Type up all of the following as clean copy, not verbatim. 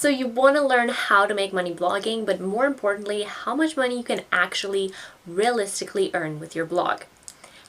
So you want to learn how to make money blogging, but more importantly, how much money you can actually realistically earn with your blog.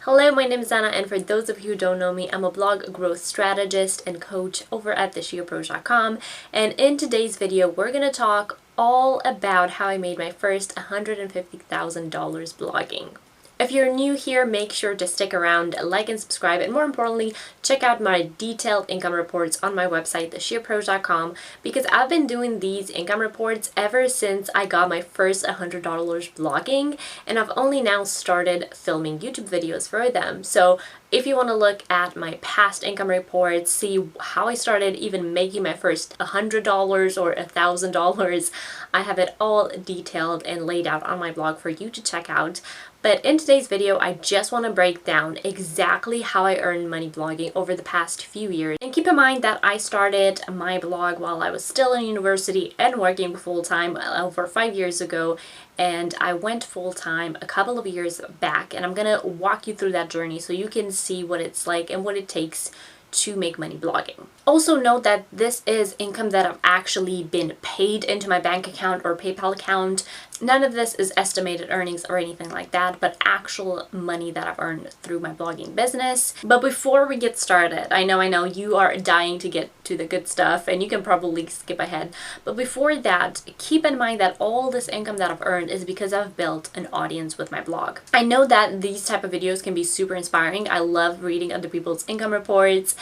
Hello, my name is Anna, and for those of you who don't know me, I'm a blog growth strategist and coach over at thestrategist.com. And in today's video, we're going to talk all about how I made my first $150,000 blogging. If you're new here, make sure to stick around, like and subscribe, and more importantly, check out my detailed income reports on my website, thestrategist.com, because I've been doing these income reports ever since I got my first $100 blogging, and I've only now started filming YouTube videos for them. So if you want to look at my past income reports, see how I started even making my first $100 or $1,000, I have it all detailed and laid out on my blog for you to check out. But in today's video, I just want to break down exactly how I earned money blogging over the past few years. And keep in mind that I started my blog while I was still in university and working full-time over 5 years ago. And I went full-time a couple of years back, and I'm gonna walk you through that journey so you can see what it's like and what it takes to make money blogging. Also note that this is income that I've actually been paid into my bank account or PayPal account. None of this is estimated earnings or anything like that, but actual money that I've earned through my blogging business. But before we get started, I know you are dying to get to the good stuff and you can probably skip ahead. But before that, keep in mind that all this income that I've earned is because I've built an audience with my blog. I know that these type of videos can be super inspiring. I love reading other people's income reports.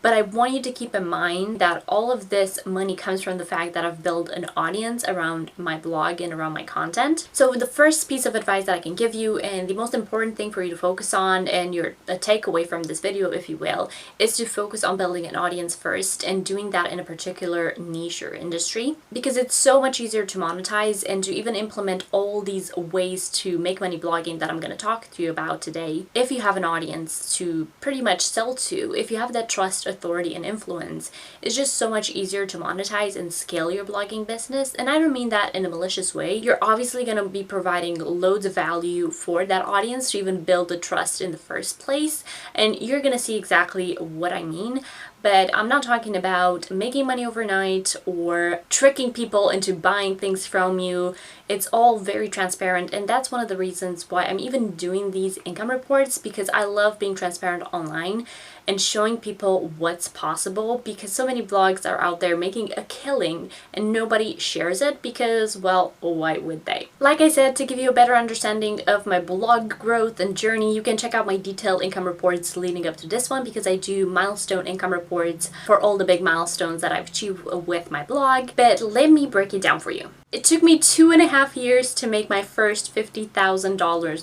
But I want you to keep in mind that all of this money comes from the fact that I've built an audience around my blog and around my content. So the first piece of advice that I can give you, and the most important thing for you to focus on, and your takeaway from this video, if you will, is to focus on building an audience first and doing that in a particular niche or industry, because it's so much easier to monetize and to even implement all these ways to make money blogging that I'm going to talk to you about today if you have an audience to pretty much sell to. If you have that trust, authority, and influence, it's just so much easier to monetize and scale your blogging business. And I don't mean that in a malicious way. You're obviously going to be providing loads of value for that audience to even build the trust in the first place, and you're going to see exactly what I mean. But I'm not talking about making money overnight or tricking people into buying things from you. It's all very transparent, and that's one of the reasons why I'm even doing these income reports, because I love being transparent online and showing people what's possible, because so many blogs are out there making a killing and nobody shares it because, well, why would they? Like I said, to give you a better understanding of my blog growth and journey, you can check out my detailed income reports leading up to this one, because I do milestone income reports for all the big milestones that I've achieved with my blog. But let me break it down for you. It took me 2.5 years to make my first $50,000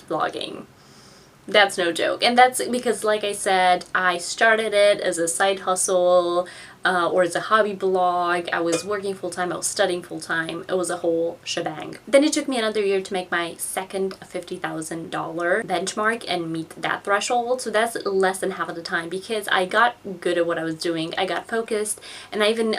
blogging. That's no joke. And that's because, like I said, I started it as a side hustle or as a hobby blog. I was working full-time, I was studying full-time. It was a whole shebang. Then it took me another year to make my second $50,000 benchmark and meet that threshold. So that's less than half of the time, because I got good at what I was doing. I got focused, and I even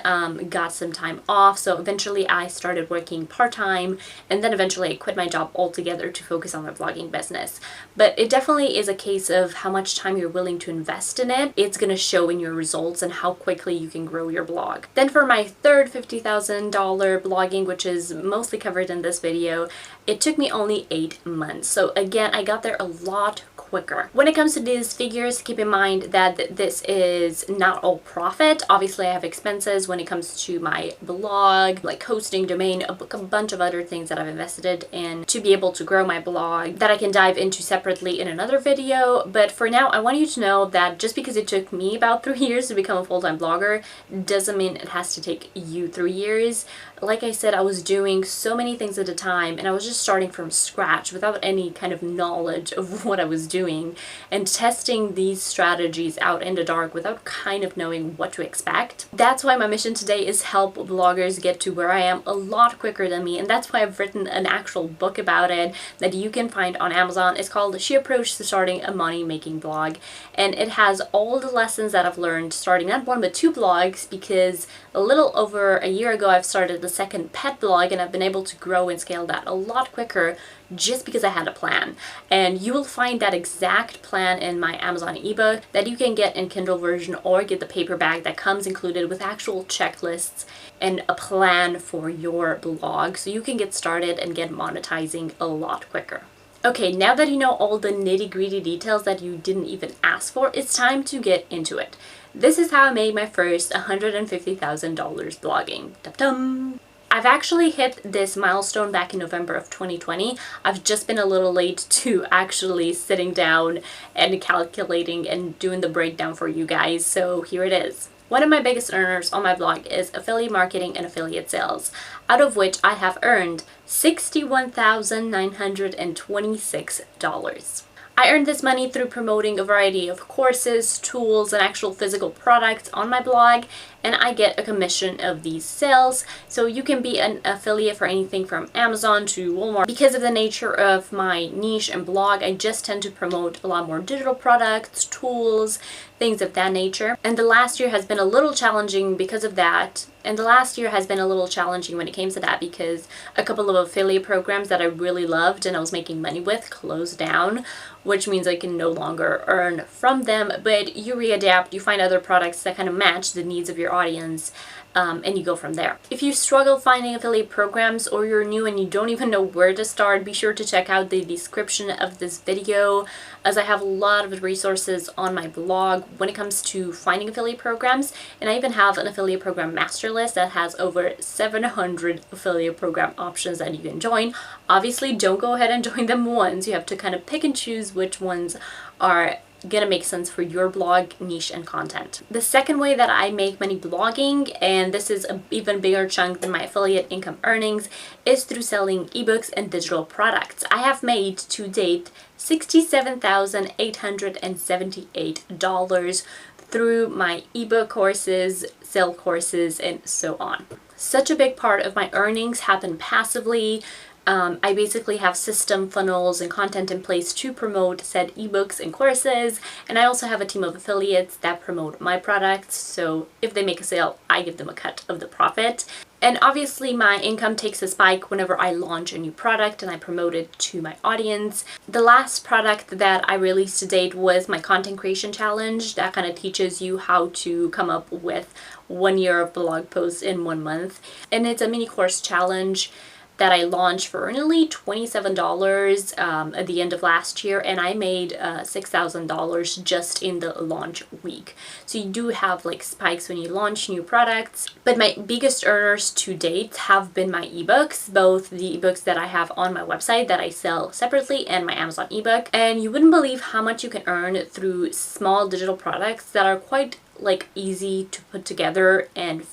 got some time off. So eventually I started working part-time, and then eventually I quit my job altogether to focus on my blogging business. But it definitely is a case of how much time you're willing to invest in it. It's going to show in your results and how quickly you can grow your blog. Then for my third $50,000 blogging, which is mostly covered in this video, it took me only 8 months. So again, I got there a lot quicker. When it comes to these figures, keep in mind that this is not all profit. Obviously, I have expenses when it comes to my blog, like hosting, domain, a bunch of other things that I've invested in to be able to grow my blog that I can dive into separately in another video. But for now, I want you to know that just because it took me about 3 years to become a full-time blogger doesn't mean it has to take you 3 years. Like I said, I was doing so many things at a time, and I was just starting from scratch without any kind of knowledge of what I was doing, and testing these strategies out in the dark without kind of knowing what to expect. That's why my mission today is help bloggers get to where I am a lot quicker than me, and that's why I've written an actual book about it that you can find on Amazon. It's called She Approach to Starting a Money-Making Blog, and it has all the lessons that I've learned starting not one but 2 blogs, because a little over a year ago I've started the second pet blog, and I've been able to grow and scale that a lot quicker just because I had a plan. And you will find that exact plan in my Amazon ebook that you can get in Kindle version or get the paperback that comes included with actual checklists and a plan for your blog so you can get started and get monetizing a lot quicker. Okay, now that you know all the nitty-gritty details that you didn't even ask for, it's time to get into it. This is how I made my first $150,000 blogging. Dum-dum! I've actually hit this milestone back in November of 2020. I've just been a little late to actually sitting down and calculating and doing the breakdown for you guys, so here it is. One of my biggest earners on my blog is affiliate marketing and affiliate sales, out of which I have earned $61,926. I earned this money through promoting a variety of courses, tools, and actual physical products on my blog, and I get a commission of these sales. So you can be an affiliate for anything from Amazon to Walmart. Because of the nature of my niche and blog, I just tend to promote a lot more digital products, tools, things of that nature. And the last year has been a little challenging because of that. And the last year has been a little challenging when it came to that because a couple of affiliate programs that I really loved and I was making money with closed down, which means I can no longer earn from them. But you readapt, you find other products that kind of match the needs of your audience, and you go from there. If you struggle finding affiliate programs or you're new and you don't even know where to start, be sure to check out the description of this video, as I have a lot of resources on my blog when it comes to finding affiliate programs. And I even have an affiliate program master list that has over 700 affiliate program options that you can join. Obviously, don't go ahead and join them once. You have to kind of pick and choose which ones are gonna make sense for your blog niche and content. The second way that I make money blogging, and this is an even bigger chunk than my affiliate income earnings, is through selling ebooks and digital products. I have made to date $67,878 through my ebook courses, sale courses, and so on. Such a big part of my earnings happen passively. I basically have system funnels and content in place to promote said ebooks and courses, and I also have a team of affiliates that promote my products, so if they make a sale, I give them a cut of the profit. And obviously my income takes a spike whenever I launch a new product and I promote it to my audience. The last product that I released to date was my content creation challenge that kind of teaches you how to come up with 1 year of blog posts in 1 month, and it's a mini course challenge that I launched for only $27 at the end of last year, and I made $6,000 just in the launch week. So you do have like spikes when you launch new products, but my biggest earners to date have been my ebooks, both the ebooks that I have on my website that I sell separately and my Amazon ebook. And you wouldn't believe how much you can earn through small digital products that are quite like easy to put together and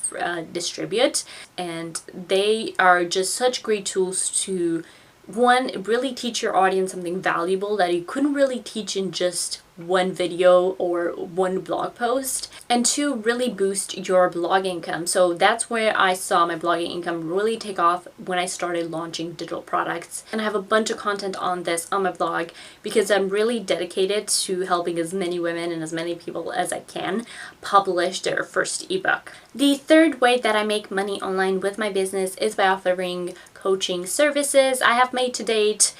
distribute, and they are just such great tools to, one, really teach your audience something valuable that you couldn't really teach in just one video or one blog post, and two, really boost your blog income. So that's where I saw my blogging income really take off when I started launching digital products. And I have a bunch of content on this on my blog because I'm really dedicated to helping as many women and as many people as I can publish their first ebook. The third way that I make money online with my business is by offering coaching services. I have made to date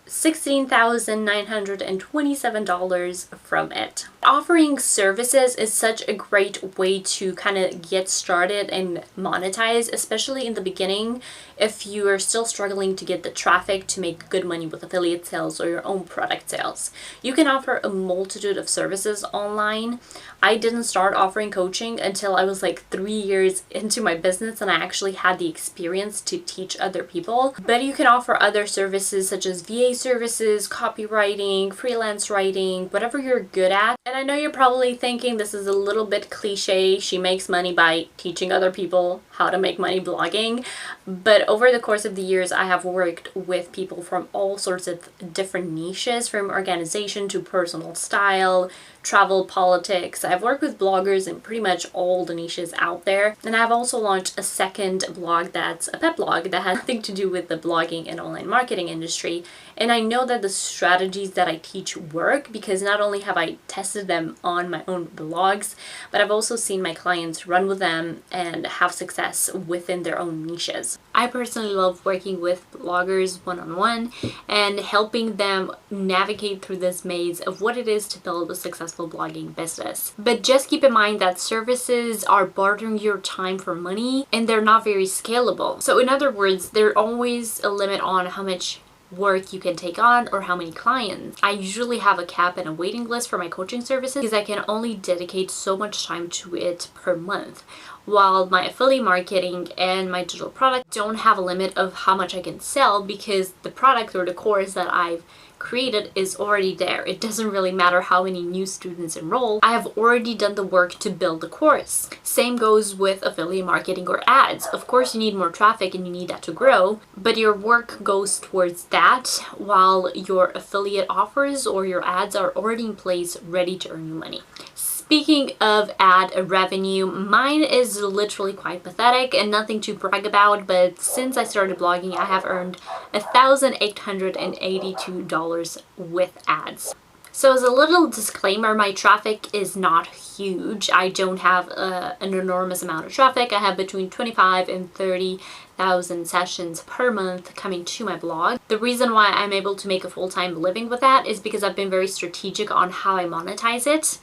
$16,927 from it. Offering services is such a great way to kind of get started and monetize, especially in the beginning if you are still struggling to get the traffic to make good money with affiliate sales or your own product sales. You can offer a multitude of services online. I didn't start offering coaching until I was like 3 years into my business and I actually had the experience to teach other people. But you can offer other services such as VA services, copywriting, freelance writing, whatever you're good at. And I know you're probably thinking this is a little bit cliche. She makes money by teaching other people how to make money blogging. But over the course of the years, I have worked with people from all sorts of different niches, from organization to personal style, travel, politics. I've worked with bloggers in pretty much all the niches out there. And I've also launched a second blog that's a pet blog that has nothing to do with the blogging and online marketing industry. And I know that the strategies that I teach work because not only have I tested them on my own blogs, but I've also seen my clients run with them and have success success within their own niches. I personally love working with bloggers one-on-one and helping them navigate through this maze of what it is to build a successful blogging business. But just keep in mind that services are bartering your time for money and they're not very scalable. So in other words, there's always a limit on how much work you can take on or how many clients. I usually have a cap and a waiting list for my coaching services because I can only dedicate so much time to it per month. While my affiliate marketing and my digital product don't have a limit of how much I can sell because the product or the course that I've created is already there. It doesn't really matter how many new students enroll. I have already done the work to build the course. Same goes with affiliate marketing or ads. Of course, you need more traffic and you need that to grow, but your work goes towards that while your affiliate offers or your ads are already in place, ready to earn you money. Speaking of ad revenue, mine is literally quite pathetic and nothing to brag about, but since I started blogging, I have earned $1,882 with ads. So as a little disclaimer, my traffic is not huge. I don't have an enormous amount of traffic. I have between 25 and 30,000 sessions per month coming to my blog. The reason why I'm able to make a full-time living with that is because I've been very strategic on how I monetize it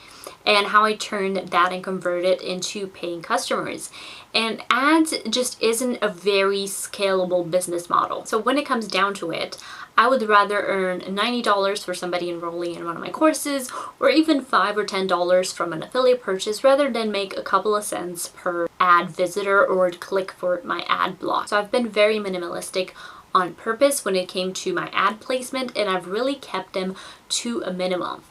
and how I turn that and convert it into paying customers. And ads just isn't a very scalable business model. So when it comes down to it, I would rather earn $90 for somebody enrolling in one of my courses or even $5 or $10 from an affiliate purchase rather than make a couple of cents per ad visitor or click for my ad block. So I've been very minimalistic on purpose when it came to my ad placement, and I've really kept them to a minimum.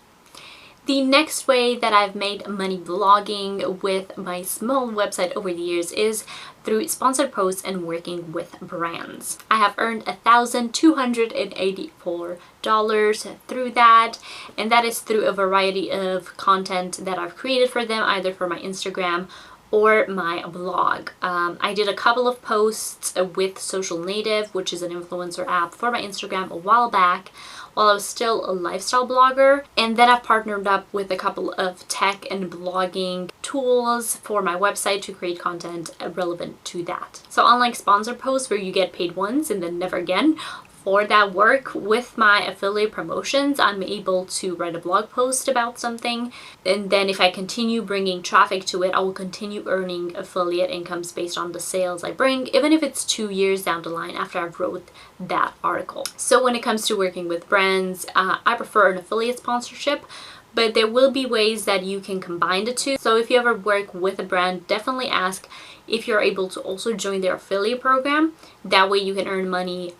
The next way that I've made money blogging with my small website over the years is through sponsored posts and working with brands. I have earned $1,284 through that, and that is through a variety of content that I've created for them, either for my Instagram or my blog. I did a couple of posts with Social Native, which is an influencer app, for my Instagram a while back while I was still a lifestyle blogger, and then I've partnered up with a couple of tech and blogging tools for my website to create content relevant to that. So unlike sponsored posts where you get paid once and then never again, for that work with my affiliate promotions, I'm able to write a blog post about something, and then if I continue bringing traffic to it, I will continue earning affiliate incomes based on the sales I bring, even if it's 2 years down the line after I've wrote that article. So when it comes to working with brands, I prefer an affiliate sponsorship, but there will be ways that you can combine the two. So if you ever work with a brand, definitely ask if you're able to also join their affiliate program. That way you can earn money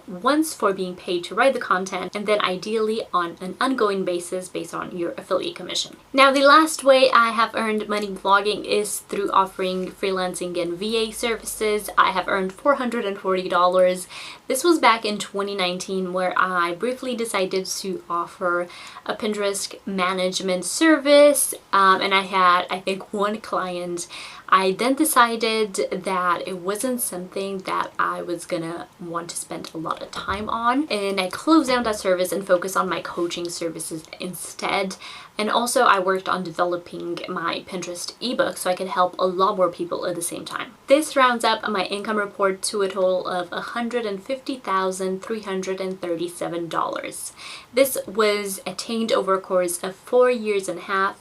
once for being paid to write the content, and then ideally on an ongoing basis based on your affiliate commission. Now, the last way I have earned money blogging is through offering freelancing and VA services. I have earned $440. This was back in 2019 where I briefly decided to offer a Pinterest management service, and I had, I think, one client. I then decided that it wasn't something that I was gonna want to spend a lot of time on, and I closed down that service and focused on my coaching services instead. And also I worked on developing my Pinterest ebook so I could help a lot more people at the same time. This rounds up my income report to a total of $150,337. This was attained over a course of 4.5 years,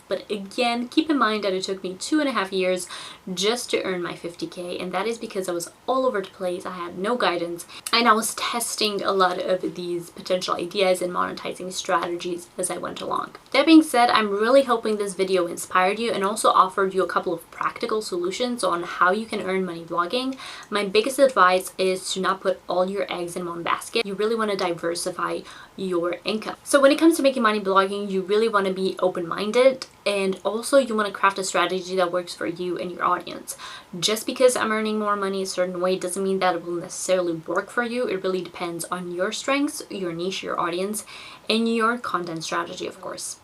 but again, keep in mind that it took me 2.5 years just to earn my 50K, and that is because I was all over the place. I had no guidance, and I was testing a lot of these potential ideas and monetizing strategies as I went along. That being said, I'm really hoping this video inspired you and also offered you a couple of practical solutions on how you can earn money blogging. My biggest advice is to not put all your eggs in one basket. You really want to diversify your income. So when it comes to making money blogging, you really want to be open-minded, and also you want to craft a strategy that works for you and your audience. Just because I'm earning more money a certain way doesn't mean that it will necessarily work for you. It really depends on your strengths, your niche, your audience, and your content strategy, of course.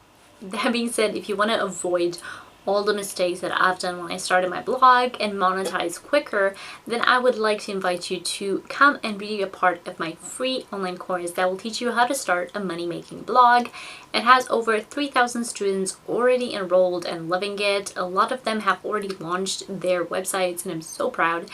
That being said, if you want to avoid all the mistakes that I've done when I started my blog and monetize quicker, then I would like to invite you to come and be a part of my free online course that will teach you how to start a money-making blog. It has over 3,000 students already enrolled and loving it. A lot of them have already launched their websites, and I'm so proud.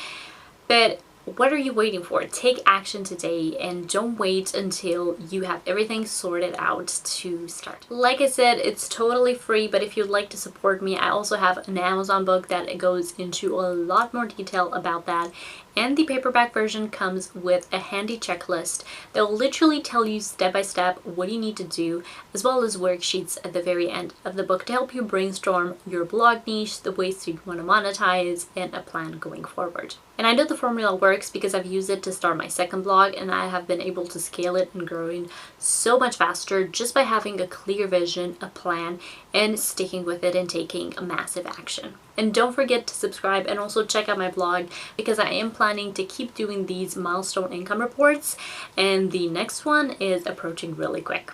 But what are you waiting for? Take action today and don't wait until you have everything sorted out to start. Like I said, it's totally free, but if you'd like to support me, I also have an Amazon book that goes into a lot more detail about that. And the paperback version comes with a handy checklist that will literally tell you step by step what you need to do, as well as worksheets at the very end of the book to help you brainstorm your blog niche, the ways you want to monetize, and a plan going forward. And I know the formula works because I've used it to start my second blog, and I have been able to scale it and growing so much faster just by having a clear vision, a plan, and sticking with it and taking a massive action. And don't forget to subscribe and also check out my blog, because I am planning to keep doing these milestone income reports, and the next one is approaching really quick.